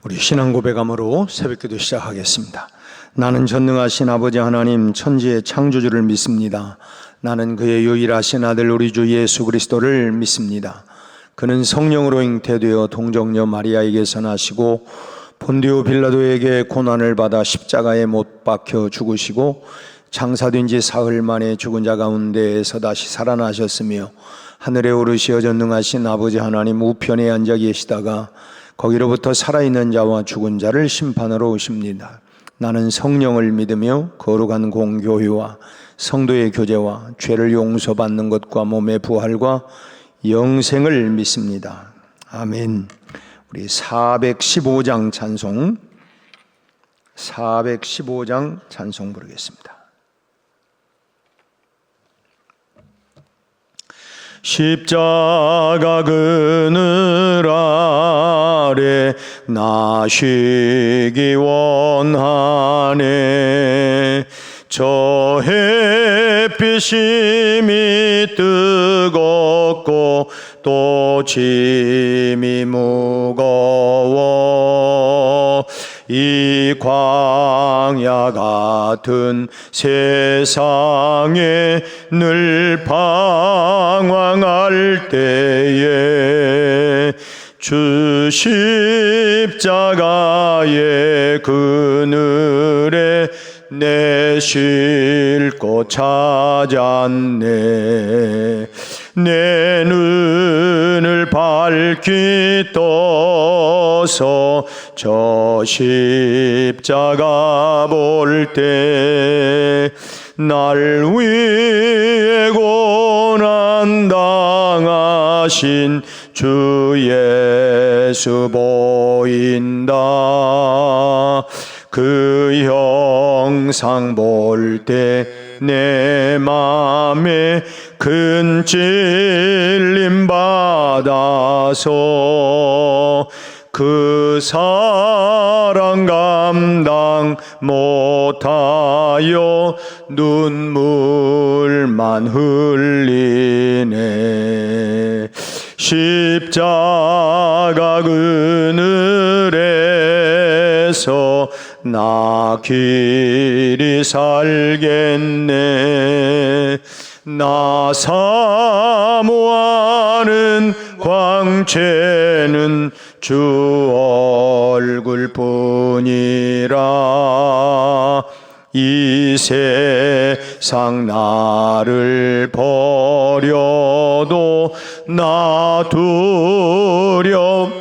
우리 신앙 고백함으로 새벽기도 시작하겠습니다. 나는 전능하신 아버지 하나님 천지의 창조주를 믿습니다. 나는 그의 유일하신 아들 우리 주 예수 그리스도를 믿습니다. 그는 성령으로 잉태되어 동정녀 마리아에게서 나시고 본디오 빌라도에게 고난을 받아 십자가에 못 박혀 죽으시고 장사된 지 사흘 만에 죽은 자 가운데에서 다시 살아나셨으며 하늘에 오르시어 전능하신 아버지 하나님 우편에 앉아 계시다가 거기로부터 살아있는 자와 죽은 자를 심판하러 오십니다. 나는 성령을 믿으며 거룩한 공교회와 성도의 교제와 죄를 용서받는 것과 몸의 부활과 영생을 믿습니다. 아멘. 우리 415장 찬송 부르겠습니다. 십자가 그늘 아래 나 쉬기 원하네. 저 햇빛이 뜨겁고 또 짐이 무거워 이 광야 같은 세상에 늘 방황할 때에 주 십자가의 그늘에 내 쉴 곳 찾았네. 내 눈을 밝히 떠서 저 십자가 볼 때 날 위해 고난 당하신 주 예수 보인다. 그 형상 볼 때 내 맘에 큰 찔림 받아서 그 사랑 감당 못하여 눈물만 흘리네. 십자가 그늘에서 나 길이 살겠네. 나 사모하는 광채는 주 얼굴뿐이라. 이 세상 나를 버려도 나 두려움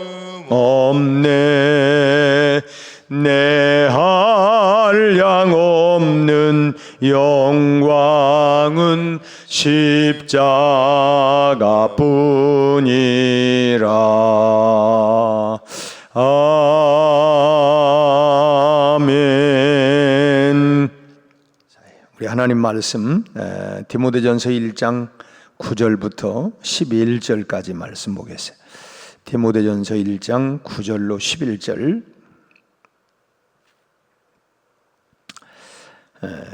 없네. 내 한량 없는 영광은 십자가 뿐이라. 아멘. 우리 하나님 말씀 디모데전서 1장 9절부터 11절까지 말씀 보겠습니다. 디모데전서 1장 9절로 11절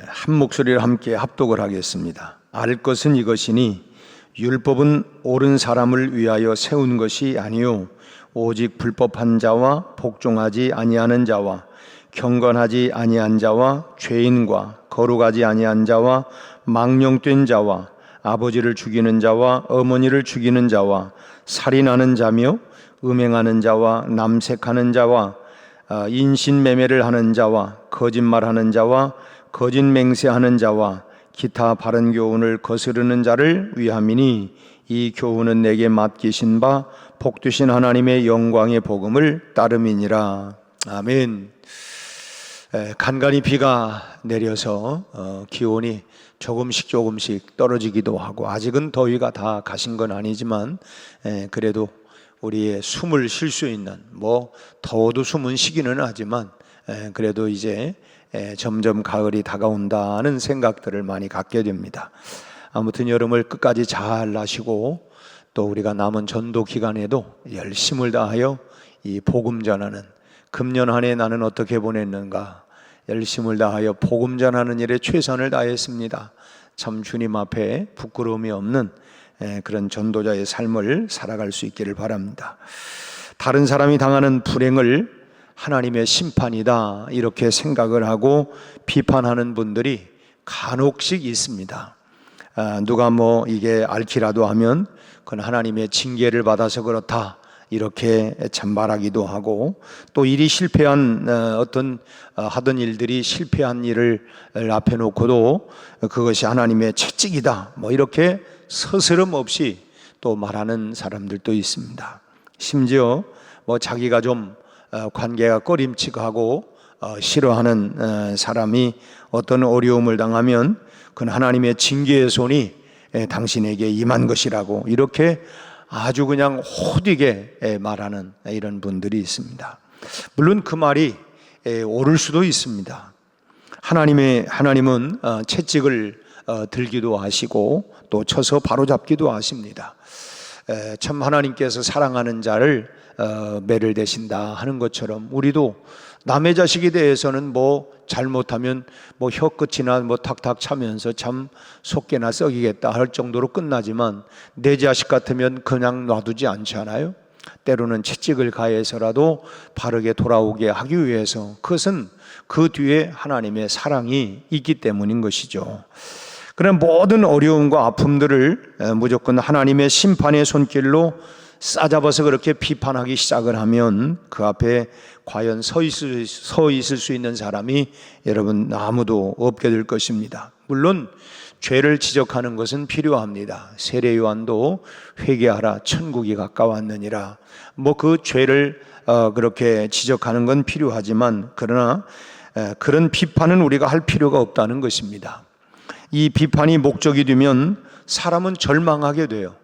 한 목소리로 함께 합독을 하겠습니다. 알 것은 이것이니 율법은 옳은 사람을 위하여 세운 것이 아니요 오직 불법한 자와 복종하지 아니하는 자와 경건하지 아니한 자와 죄인과 거룩하지 아니한 자와 망령된 자와 아버지를 죽이는 자와 어머니를 죽이는 자와 살인하는 자며 음행하는 자와 남색하는 자와 인신매매를 하는 자와 거짓말하는 자와 거짓 맹세하는 자와 기타 바른 교훈을 거스르는 자를 위함이니 이 교훈은 내게 맡기신 바 복되신 하나님의 영광의 복음을 따름이니라. 아멘. 간간히 비가 내려서 기온이 조금씩 떨어지기도 하고 아직은 더위가 다 가신 건 아니지만 그래도 우리의 숨을 쉴 수 있는 더워도 숨은 쉬기는 하지만 그래도 이제 점점 가을이 다가온다는 생각들을 많이 갖게 됩니다. 아무튼 여름을 끝까지 잘 나시고 또 우리가 남은 전도 기간에도 열심을 다하여 이 복음 전하는 금년 한 해 나는 어떻게 보냈는가 열심을 다하여 복음 전하는 일에 최선을 다했습니다. 참 주님 앞에 부끄러움이 없는 그런 전도자의 삶을 살아갈 수 있기를 바랍니다. 다른 사람이 당하는 불행을 하나님의 심판이다 이렇게 생각을 하고 비판하는 분들이 간혹씩 있습니다. 누가 뭐 이게 앓기라도 하면 그건 하나님의 징계를 받아서 그렇다 이렇게 참 말하기도 하고, 또 일이 실패한 하던 일들이 실패한 일을 앞에 놓고도 그것이 하나님의 채찍이다 뭐 이렇게 서스럼 없이 또 말하는 사람들도 있습니다. 심지어 뭐 자기가 좀 관계가 꺼림칙하고 싫어하는 사람이 어떤 어려움을 당하면 그건 하나님의 징계의 손이 당신에게 임한 것이라고 이렇게 아주 그냥 호되게 말하는 이런 분들이 있습니다. 물론 그 말이 옳을 수도 있습니다. 하나님은 채찍을 들기도 하시고 또 쳐서 바로잡기도 하십니다. 참 하나님께서 사랑하는 자를 매를 대신다 하는 것처럼 우리도 남의 자식에 대해서는 뭐 잘못하면 뭐 혀끝이나 뭐 탁탁 차면서 참 속게나 썩이겠다 할 정도로 끝나지만 내 자식 같으면 그냥 놔두지 않잖아요. 때로는 채찍을 가해서라도 바르게 돌아오게 하기 위해서, 그것은 그 뒤에 하나님의 사랑이 있기 때문인 것이죠. 그런 모든 어려움과 아픔들을 무조건 하나님의 심판의 손길로 싸잡아서 그렇게 비판하기 시작을 하면 그 앞에 과연 서 있을 수 있는 사람이 여러분 아무도 없게 될 것입니다. 물론 죄를 지적하는 것은 필요합니다. 세례 요한도 회개하라 천국이 가까웠느니라, 뭐 그 죄를 그렇게 지적하는 건 필요하지만 그러나 그런 비판은 우리가 할 필요가 없다는 것입니다. 이 비판이 목적이 되면 사람은 절망하게 돼요.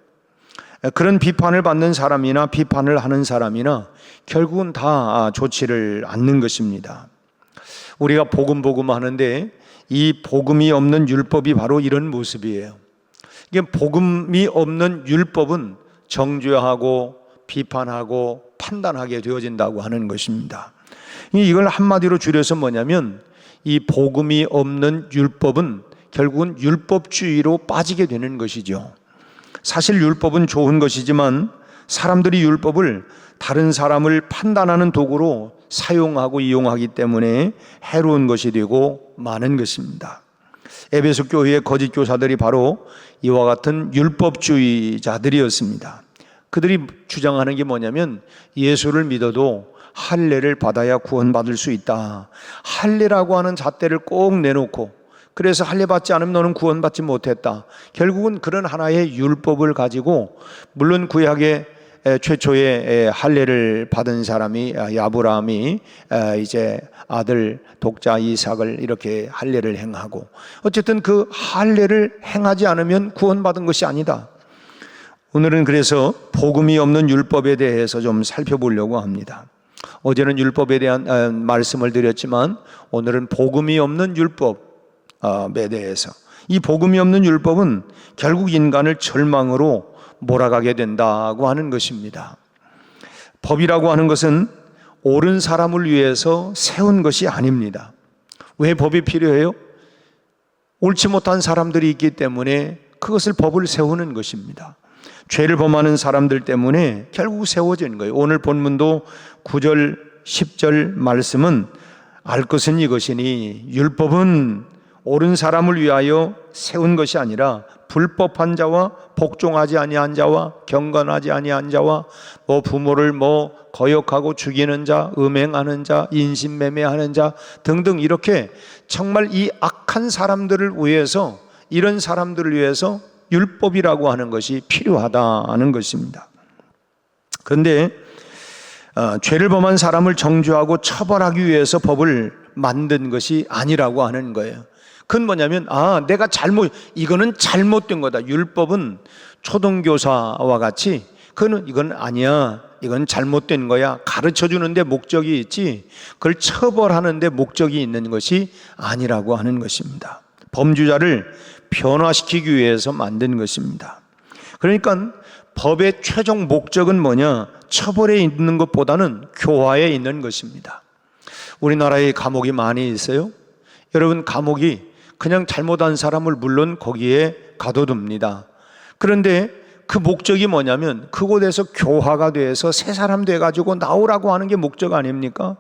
그런 비판을 받는 사람이나 비판을 하는 사람이나 결국은 다 좋지를 않는 것입니다. 우리가 복음 하는데 이 복음이 없는 율법이 바로 이런 모습이에요. 이게 복음이 없는 율법은 정죄하고 비판하고 판단하게 되어진다고 하는 것입니다. 이걸 한마디로 줄여서 뭐냐면 이 복음이 없는 율법은 결국은 율법주의로 빠지게 되는 것이죠. 사실 율법은 좋은 것이지만 사람들이 율법을 다른 사람을 판단하는 도구로 사용하고 이용하기 때문에 해로운 것이 되고 많은 것입니다. 에베소 교회의 거짓 교사들이 바로 이와 같은 율법주의자들이었습니다. 그들이 주장하는 게 뭐냐면 예수를 믿어도 할례를 받아야 구원받을 수 있다. 할례라고 하는 잣대를 꼭 내놓고 그래서 할례 받지 않으면 너는 구원받지 못했다. 결국은 그런 하나의 율법을 가지고, 물론 구약의 최초의 할례를 받은 사람이 아브라함이 이제 아들 독자 이삭을 이렇게 할례를 행하고, 어쨌든 그 할례를 행하지 않으면 구원받은 것이 아니다. 오늘은 그래서 복음이 없는 율법에 대해서 좀 살펴보려고 합니다. 어제는 율법에 대한 말씀을 드렸지만 오늘은 복음이 없는 율법에 대해서, 이 복음이 없는 율법은 결국 인간을 절망으로 몰아가게 된다고 하는 것입니다. 법이라고 하는 것은 옳은 사람을 위해서 세운 것이 아닙니다. 왜 법이 필요해요? 옳지 못한 사람들이 있기 때문에 그것을 법을 세우는 것입니다. 죄를 범하는 사람들 때문에 결국 세워진 거예요. 오늘 본문도 9절 10절 말씀은 알 것은 이것이니 율법은 옳은 사람을 위하여 세운 것이 아니라 불법한 자와 복종하지 아니한 자와 경건하지 아니한 자와 부모를 거역하고 죽이는 자, 음행하는 자, 인신매매하는 자 등등, 이렇게 정말 이 악한 사람들을 위해서, 이런 사람들을 위해서 율법이라고 하는 것이 필요하다는 것입니다. 그런데 죄를 범한 사람을 정죄하고 처벌하기 위해서 법을 만든 것이 아니라고 하는 거예요. 그건 뭐냐면 내가 이거는 잘못된 거다. 율법은 초등교사와 같이 이건 아니야, 이건 잘못된 거야, 가르쳐 주는데 목적이 있지 그걸 처벌하는데 목적이 있는 것이 아니라고 하는 것입니다. 범죄자를 변화시키기 위해서 만든 것입니다. 그러니까 법의 최종 목적은 뭐냐? 처벌에 있는 것보다는 교화에 있는 것입니다. 우리나라에 감옥이 많이 있어요. 여러분, 감옥이 그냥 잘못한 사람을 물론 거기에 가둬둡니다. 그런데 그 목적이 뭐냐면 그곳에서 교화가 돼서 새 사람 돼가지고 나오라고 하는 게 목적 아닙니까?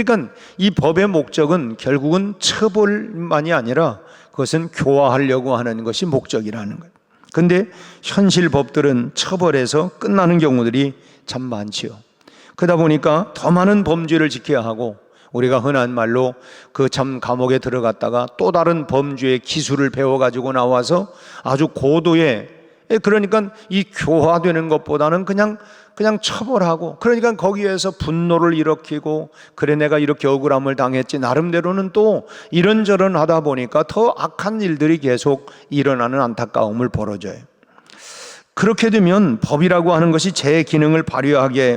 그러니까 이 법의 목적은 결국은 처벌만이 아니라 그것은 교화하려고 하는 것이 목적이라는 거예요. 근데 현실 법들은 처벌해서 끝나는 경우들이 참 많지요. 그러다 보니까 더 많은 범죄를 지켜야 하고, 우리가 흔한 말로 그 참 감옥에 들어갔다가 또 다른 범죄의 기술을 배워가지고 나와서 아주 고도의, 그러니까 이 교화되는 것보다는 그냥 처벌하고, 그러니까 거기에서 분노를 일으키고, 그래 내가 이렇게 억울함을 당했지, 나름대로는 또 이런저런 하다 보니까 더 악한 일들이 계속 일어나는 안타까움을 벌어져요. 그렇게 되면 법이라고 하는 것이 제 기능을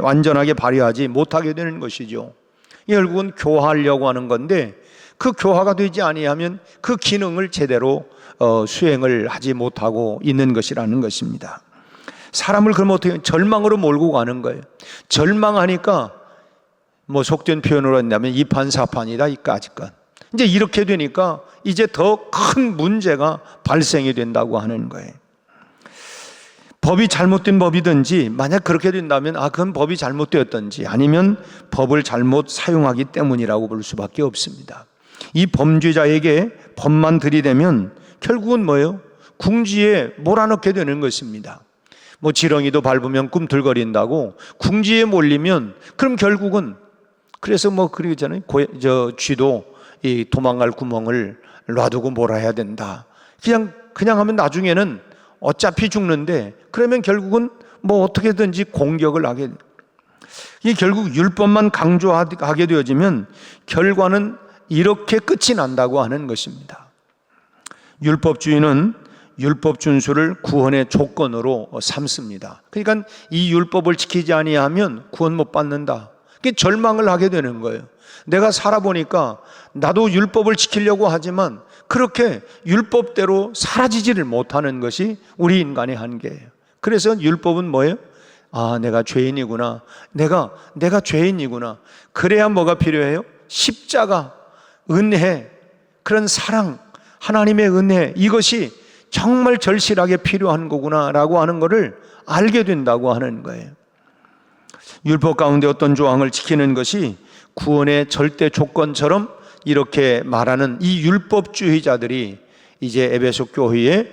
완전하게 발휘하지 못하게 되는 것이죠. 결국은 교화하려고 하는 건데, 그 교화가 되지 아니하면 그 기능을 제대로 수행을 하지 못하고 있는 것이라는 것입니다. 사람을 그럼 어떻게 절망으로 몰고 가는 거예요. 절망하니까 뭐 속된 표현으로 한다면 이판사판이다, 이까짓건. 이제 이렇게 되니까 이제 더 큰 문제가 발생이 된다고 하는 거예요. 법이 잘못된 법이든지, 만약 그렇게 된다면 그건 법이 잘못되었든지, 아니면 법을 잘못 사용하기 때문이라고 볼 수밖에 없습니다. 이 범죄자에게 법만 들이대면 결국은 뭐예요? 궁지에 몰아넣게 되는 것입니다. 뭐 지렁이도 밟으면 꿈틀거린다고, 궁지에 몰리면 그럼 결국은, 그래서 뭐 그러잖아요. 쥐도 이 도망갈 구멍을 놔두고 몰아야 된다. 그냥 하면 나중에는 어차피 죽는데, 그러면 결국은 뭐 어떻게든지 공격을 하게 돼요. 이게 결국 율법만 강조하게 되어지면 결과는 이렇게 끝이 난다고 하는 것입니다. 율법주의는 율법 준수를 구원의 조건으로 삼습니다. 그러니까 이 율법을 지키지 아니하면 구원 못 받는다. 그게 절망을 하게 되는 거예요. 내가 살아보니까 나도 율법을 지키려고 하지만 그렇게 율법대로 사라지지를 못하는 것이 우리 인간의 한계예요. 그래서 율법은 뭐예요? 내가 죄인이구나. 내가 죄인이구나. 그래야 뭐가 필요해요? 십자가, 은혜, 그런 사랑, 하나님의 은혜, 이것이 정말 절실하게 필요한 거구나라고 하는 것을 알게 된다고 하는 거예요. 율법 가운데 어떤 조항을 지키는 것이 구원의 절대 조건처럼 이렇게 말하는 이 율법주의자들이 이제 에베소 교회에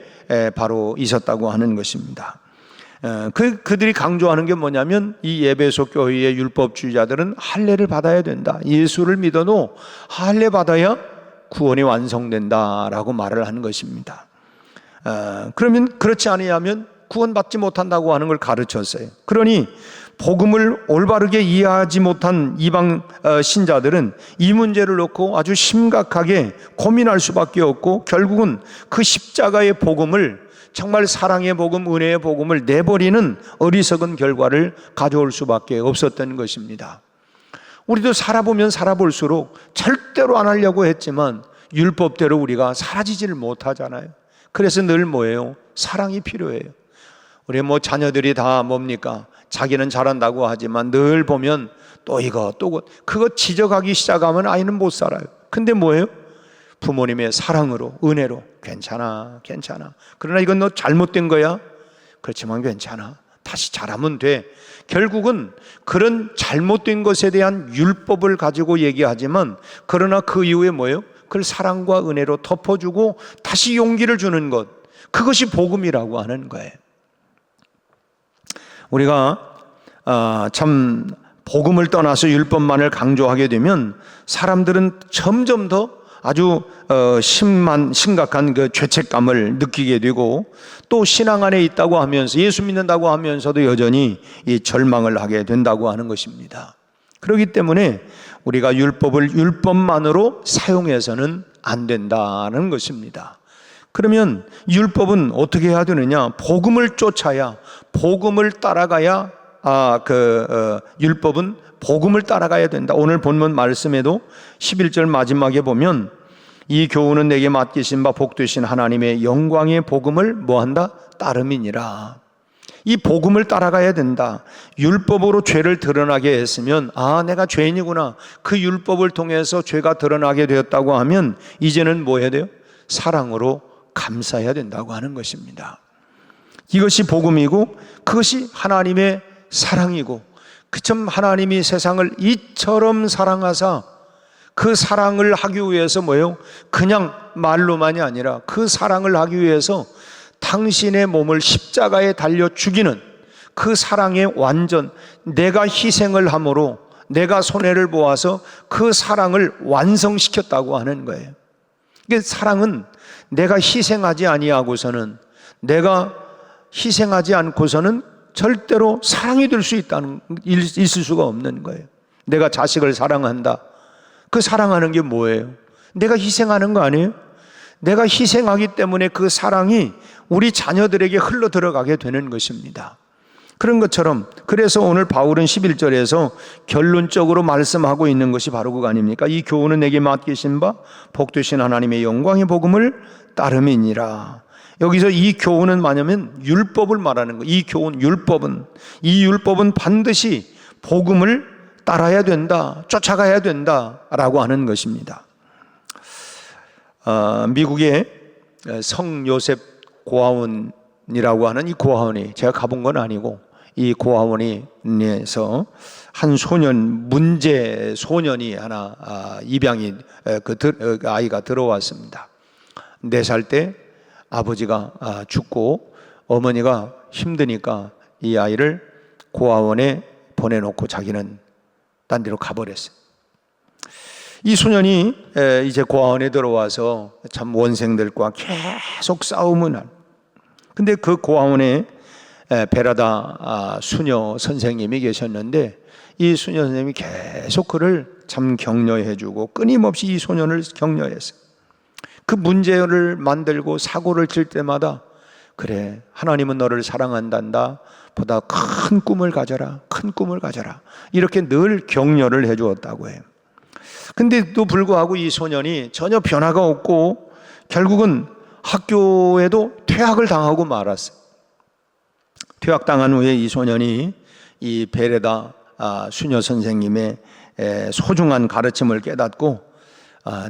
바로 있었다고 하는 것입니다. 그들이 강조하는 게 뭐냐면, 이 에베소 교회의 율법주의자들은 할례를 받아야 된다. 예수를 믿어도 할례 받아야 구원이 완성된다라고 말을 하는 것입니다. 그러면 그렇지 아니하면 구원받지 못한다고 하는 걸 가르쳤어요. 그러니 복음을 올바르게 이해하지 못한 이방 신자들은 이 문제를 놓고 아주 심각하게 고민할 수밖에 없고, 결국은 그 십자가의 복음을, 정말 사랑의 복음, 은혜의 복음을 내버리는 어리석은 결과를 가져올 수밖에 없었던 것입니다. 우리도 살아보면 살아볼수록 절대로 안 하려고 했지만 율법대로 우리가 사라지지를 못하잖아요. 그래서 늘 뭐예요? 사랑이 필요해요. 우리 뭐 자녀들이 다 뭡니까? 자기는 잘한다고 하지만 늘 보면 또 이거 또 그거 지적하기 시작하면 아이는 못 살아요. 근데 뭐예요? 부모님의 사랑으로, 은혜로 괜찮아. 그러나 이건 너 잘못된 거야. 그렇지만 괜찮아. 다시 잘하면 돼. 결국은 그런 잘못된 것에 대한 율법을 가지고 얘기하지만, 그러나 그 이후에 뭐예요? 그걸 사랑과 은혜로 덮어주고 다시 용기를 주는 것, 그것이 복음이라고 하는 거예요. 우리가 참 복음을 떠나서 율법만을 강조하게 되면 사람들은 점점 더 아주 심각한 그 죄책감을 느끼게 되고, 또 신앙 안에 있다고 하면서, 예수 믿는다고 하면서도 여전히 이 절망을 하게 된다고 하는 것입니다. 그렇기 때문에 우리가 율법을 율법만으로 사용해서는 안 된다는 것입니다. 그러면 율법은 어떻게 해야 되느냐? 복음을 쫓아야, 복음을 따라가야, 율법은 복음을 따라가야 된다. 오늘 본문 말씀에도 11절 마지막에 보면, 이 교훈은 내게 맡기신 바 복되신 하나님의 영광의 복음을 뭐한다? 따름이니라. 이 복음을 따라가야 된다. 율법으로 죄를 드러나게 했으면, 내가 죄인이구나, 그 율법을 통해서 죄가 드러나게 되었다고 하면 이제는 뭐 해야 돼요? 사랑으로 감사해야 된다고 하는 것입니다. 이것이 복음이고, 그것이 하나님의 사랑이고, 그참 하나님이 세상을 이처럼 사랑하사 그 사랑을 하기 위해서 뭐예요? 그냥 말로만이 아니라 그 사랑을 하기 위해서 당신의 몸을 십자가에 달려 죽이는 그 사랑의 완전, 내가 희생을 함으로 내가 손해를 보아서 그 사랑을 완성시켰다고 하는 거예요. 이게 사랑은 내가 희생하지 아니하고서는, 내가 희생하지 않고서는 절대로 사랑이 될 수 있을 수가 없는 거예요. 내가 자식을 사랑한다. 그 사랑하는 게 뭐예요? 내가 희생하는 거 아니에요? 내가 희생하기 때문에 그 사랑이 우리 자녀들에게 흘러 들어가게 되는 것입니다. 그런 것처럼, 그래서 오늘 바울은 11절에서 결론적으로 말씀하고 있는 것이 바로 그거 아닙니까? 이 교훈은 내게 맡기신 바 복되신 하나님의 영광의 복음을 따름이니라. 여기서 이 교훈은 뭐냐면 율법을 말하는 거예요. 이 교훈, 이 율법은 반드시 복음을 따라야 된다, 쫓아가야 된다라고 하는 것입니다. 미국의 성요셉 고아원이라고 하는 이 고아원이, 제가 가본 건 아니고, 이 고아원에서 한 소년, 문제 소년이 하나 입양이 아이가 들어왔습니다. 4살 때 아버지가 죽고 어머니가 힘드니까 이 아이를 고아원에 보내놓고 자기는 딴 데로 가버렸어요. 이 소년이 이제 고아원에 들어와서 참 원생들과 계속 싸움을 하는, 근데 그 고아원에 베라다 수녀 선생님이 계셨는데 이 수녀 선생님이 계속 그를 참 격려해주고 끊임없이 이 소년을 격려했어요. 그 문제를 만들고 사고를 칠 때마다, 그래, 하나님은 너를 사랑한단다, 보다 큰 꿈을 가져라, 큰 꿈을 가져라, 이렇게 늘 격려를 해주었다고 해요. 근데도 불구하고 이 소년이 전혀 변화가 없고 결국은 학교에도 퇴학을 당하고 말았어요. 퇴학당한 후에 이 소년이 이 베레다 수녀 선생님의 소중한 가르침을 깨닫고,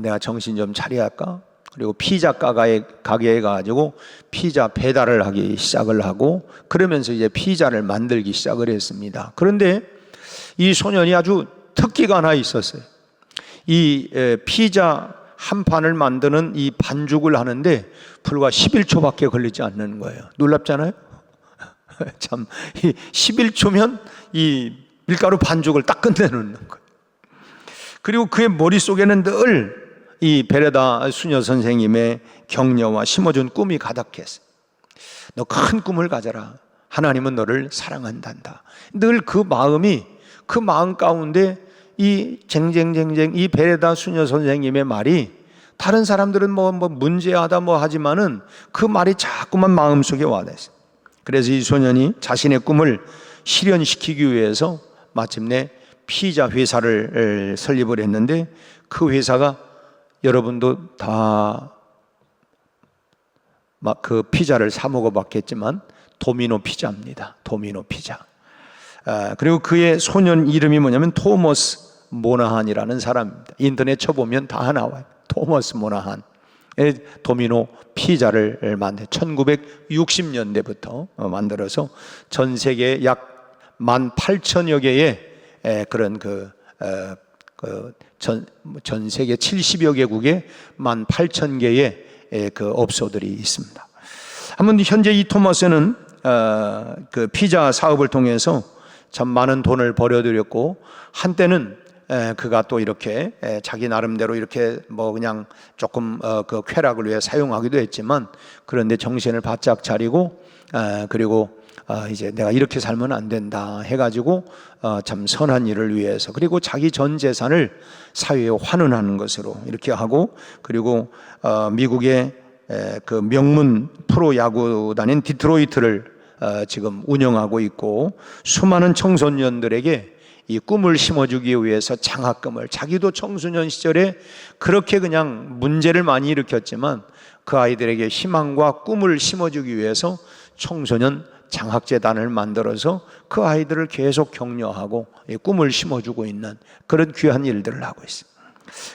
내가 정신 좀 차려야 할까? 그리고 피자 가게에 가가지고 피자 배달을 하기 시작을 하고, 그러면서 이제 피자를 만들기 시작을 했습니다. 그런데 이 소년이 아주 특기가 하나 있었어요. 이 피자 한 판을 만드는 이 반죽을 하는데 불과 11초밖에 걸리지 않는 거예요. 놀랍잖아요? 참, 11초면 이 밀가루 반죽을 딱 끝내놓는 거예요. 그리고 그의 머릿속에는 늘 이 베레다 수녀 선생님의 격려와 심어준 꿈이 가득했어요. 너 큰 꿈을 가져라. 하나님은 너를 사랑한단다. 늘 그 마음 가운데 이 쟁쟁쟁쟁 이 베레다 수녀 선생님의 말이, 다른 사람들은 뭐 문제하다 하지만은 그 말이 자꾸만 마음속에 와닿았어요. 그래서 이 소년이 자신의 꿈을 실현시키기 위해서 마침내 피자 회사를 설립을 했는데, 그 회사가 여러분도 다 그 피자를 사 먹어봤겠지만 도미노 피자입니다. 도미노 피자. 그리고 그의 소년 이름이 뭐냐면 토머스 모나한이라는 사람입니다. 인터넷 쳐보면 다 나와요. 토머스 모나한. 도미노 피자를 만들 1960년대부터 만들어서 전 세계 약 18,000여 개의 그런 전 세계 70여 개국에 18,000개의 그 업소들이 있습니다. 한번 현재 이 토마스는 그 피자 사업을 통해서 참 많은 돈을 벌여들였고, 한때는 그가 또 이렇게 자기 나름대로 이렇게 그냥 조금 그 쾌락을 위해 사용하기도 했지만, 그런데 정신을 바짝 차리고 그리고 이제 내가 이렇게 살면 안 된다 해가지고 참 선한 일을 위해서, 그리고 자기 전 재산을 사회에 환원하는 것으로 이렇게 하고, 그리고 미국의 그 명문 프로 야구단인 디트로이트를 지금 운영하고 있고, 수많은 청소년들에게 이 꿈을 심어주기 위해서 장학금을, 자기도 청소년 시절에 그렇게 그냥 문제를 많이 일으켰지만 그 아이들에게 희망과 꿈을 심어주기 위해서 청소년 장학재단을 만들어서 그 아이들을 계속 격려하고 꿈을 심어주고 있는 그런 귀한 일들을 하고 있습니다.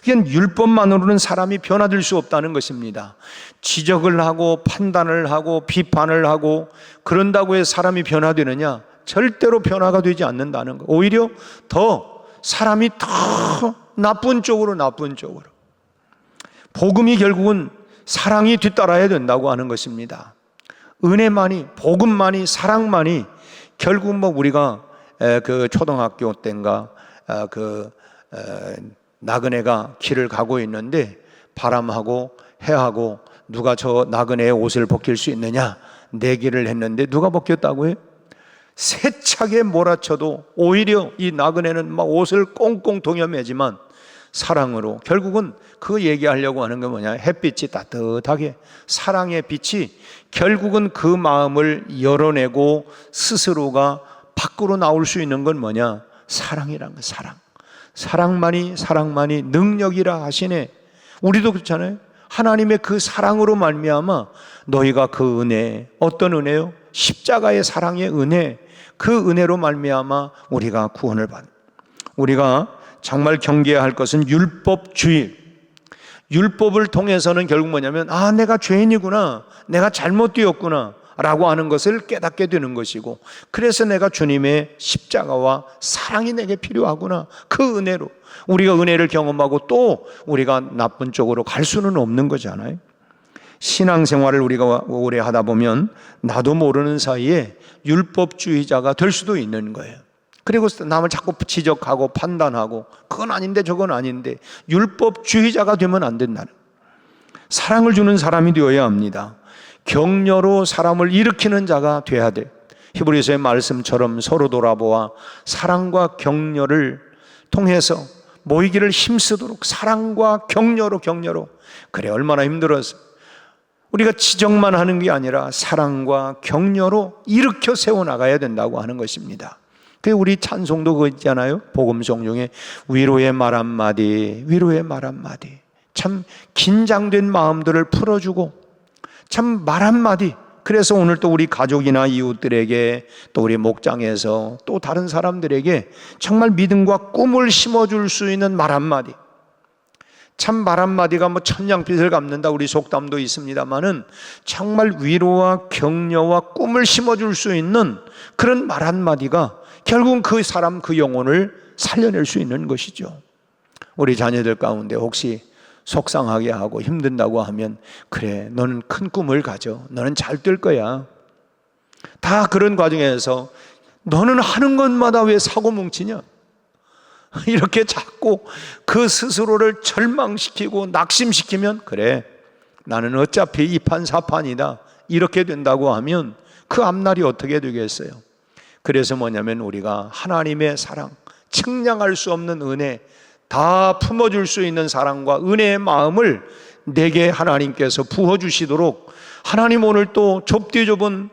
그냥 율법만으로는 사람이 변화될 수 없다는 것입니다. 지적을 하고 판단을 하고 비판을 하고 그런다고 해서 사람이 변화되느냐? 절대로 변화가 되지 않는다는 것. 오히려 더 사람이 더 나쁜 쪽으로 복음이 결국은 사랑이 뒤따라야 된다고 하는 것입니다. 은혜만이, 복음만이, 사랑만이 결국 우리가 그 초등학교 때인가 나그네가 길을 가고 있는데 바람하고 해하고 누가 저 나그네의 옷을 벗길 수 있느냐 내기를 했는데 누가 벗겼다고 해요? 세차게 몰아쳐도 오히려 이 나그네는 막 옷을 꽁꽁 동여매지만 사랑으로 결국은 그 얘기하려고 하는 게 뭐냐, 햇빛이 따뜻하게 사랑의 빛이 결국은 그 마음을 열어내고 스스로가 밖으로 나올 수 있는 건 뭐냐, 사랑이란 거. 사랑만이 능력이라 하시네. 우리도 그렇잖아요. 하나님의 그 사랑으로 말미암아 너희가 그 은혜, 어떤 은혜요? 십자가의 사랑의 은혜, 그 은혜로 말미암아 우리가 구원을 우리가 정말 경계해야 할 것은 율법주의. 율법을 통해서는 결국 뭐냐면 내가 죄인이구나, 내가 잘못 되었구나 라고 하는 것을 깨닫게 되는 것이고, 그래서 내가 주님의 십자가와 사랑이 내게 필요하구나, 그 은혜로 우리가 은혜를 경험하고 또 우리가 나쁜 쪽으로 갈 수는 없는 거잖아요. 신앙생활을 우리가 오래 하다 보면 나도 모르는 사이에 율법주의자가 될 수도 있는 거예요. 그리고 남을 자꾸 지적하고 판단하고 그건 아닌데 저건 아닌데, 율법주의자가 되면 안 된다는, 사랑을 주는 사람이 되어야 합니다. 격려로 사람을 일으키는 자가 돼야 돼. 히브리서의 말씀처럼 서로 돌아보아 사랑과 격려를 통해서 모이기를 힘쓰도록, 사랑과 격려로. 그래, 얼마나 힘들어서 우리가 지적만 하는 게 아니라 사랑과 격려로 일으켜 세워나가야 된다고 하는 것입니다. 그 우리 찬송도 그거 있잖아요. 복음송 중에 위로의 말 한마디, 참 긴장된 마음들을 풀어주고 참 말 한마디. 그래서 오늘 또 우리 가족이나 이웃들에게, 또 우리 목장에서 또 다른 사람들에게 정말 믿음과 꿈을 심어줄 수 있는 말 한마디. 참 말 한마디가 천냥빚을 갚는다, 우리 속담도 있습니다만은 정말 위로와 격려와 꿈을 심어줄 수 있는 그런 말 한마디가 결국은 그 사람, 그 영혼을 살려낼 수 있는 것이죠. 우리 자녀들 가운데 혹시 속상하게 하고 힘든다고 하면, 그래, 너는 큰 꿈을 가져, 너는 잘 될 거야. 다 그런 과정에서 너는 하는 것마다 왜 사고 뭉치냐, 이렇게 자꾸 그 스스로를 절망시키고 낙심시키면, 그래, 나는 어차피 이판사판이다, 이렇게 된다고 하면 그 앞날이 어떻게 되겠어요? 그래서 뭐냐면 우리가 하나님의 사랑, 측량할 수 없는 은혜, 다 품어줄 수 있는 사랑과 은혜의 마음을 내게 하나님께서 부어주시도록, 하나님 오늘 또 좁디 좁은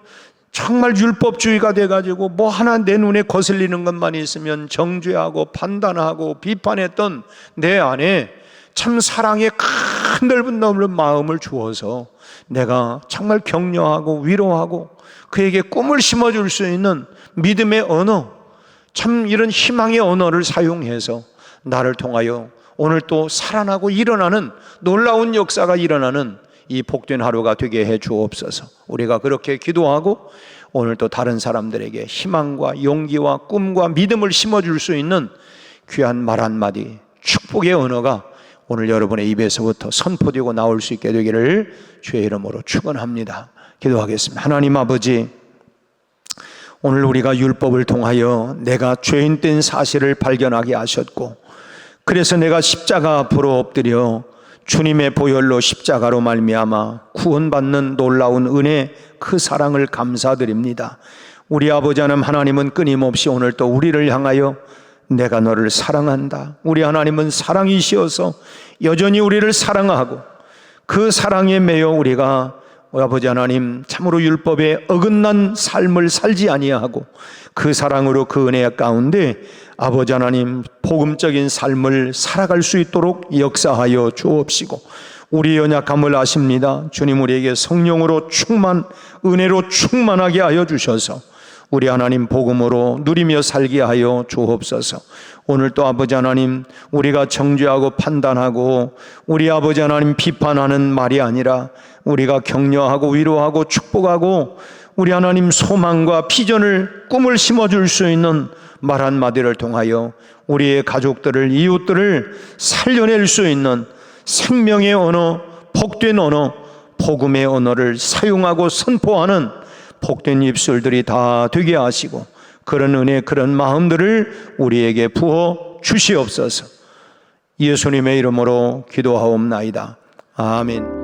정말 율법주의가 돼가지고 뭐 하나 내 눈에 거슬리는 것만 있으면 정죄하고 판단하고 비판했던 내 안에 참 사랑의 큰 넓은 마음을 주어서 내가 정말 격려하고 위로하고 그에게 꿈을 심어줄 수 있는 믿음의 언어, 참 이런 희망의 언어를 사용해서 나를 통하여 오늘 또 살아나고 일어나는 놀라운 역사가 일어나는 이 복된 하루가 되게 해 주옵소서. 우리가 그렇게 기도하고 오늘 또 다른 사람들에게 희망과 용기와 꿈과 믿음을 심어줄 수 있는 귀한 말 한마디, 축복의 언어가 오늘 여러분의 입에서부터 선포되고 나올 수 있게 되기를 주의 이름으로 축원합니다. 기도하겠습니다. 하나님 아버지, 오늘 우리가 율법을 통하여 내가 죄인 된 사실을 발견하게 하셨고, 그래서 내가 십자가 앞으로 엎드려 주님의 보혈로 십자가로 말미암아 구원받는 놀라운 은혜, 그 사랑을 감사드립니다. 우리 아버지 하나님은 끊임없이 오늘 또 우리를 향하여 내가 너를 사랑한다, 우리 하나님은 사랑이시어서 여전히 우리를 사랑하고 그 사랑에 매여 우리가 아버지 하나님 참으로 율법에 어긋난 삶을 살지 아니하고 그 사랑으로 그 은혜 가운데 아버지 하나님 복음적인 삶을 살아갈 수 있도록 역사하여 주옵시고, 우리 연약함을 아십니다. 주님, 우리에게 성령으로 은혜로 충만하게 하여 주셔서 우리 하나님 복음으로 누리며 살게 하여 주옵소서. 오늘 또 아버지 하나님, 우리가 정죄하고 판단하고 우리 아버지 하나님 비판하는 말이 아니라 우리가 격려하고 위로하고 축복하고 우리 하나님 소망과 비전을 꿈을 심어줄 수 있는 말 한마디를 통하여 우리의 가족들을, 이웃들을 살려낼 수 있는 생명의 언어, 복된 언어, 복음의 언어를 사용하고 선포하는 복된 입술들이 다 되게 하시고 그런 은혜, 그런 마음들을 우리에게 부어 주시옵소서. 예수님의 이름으로 기도하옵나이다. 아멘.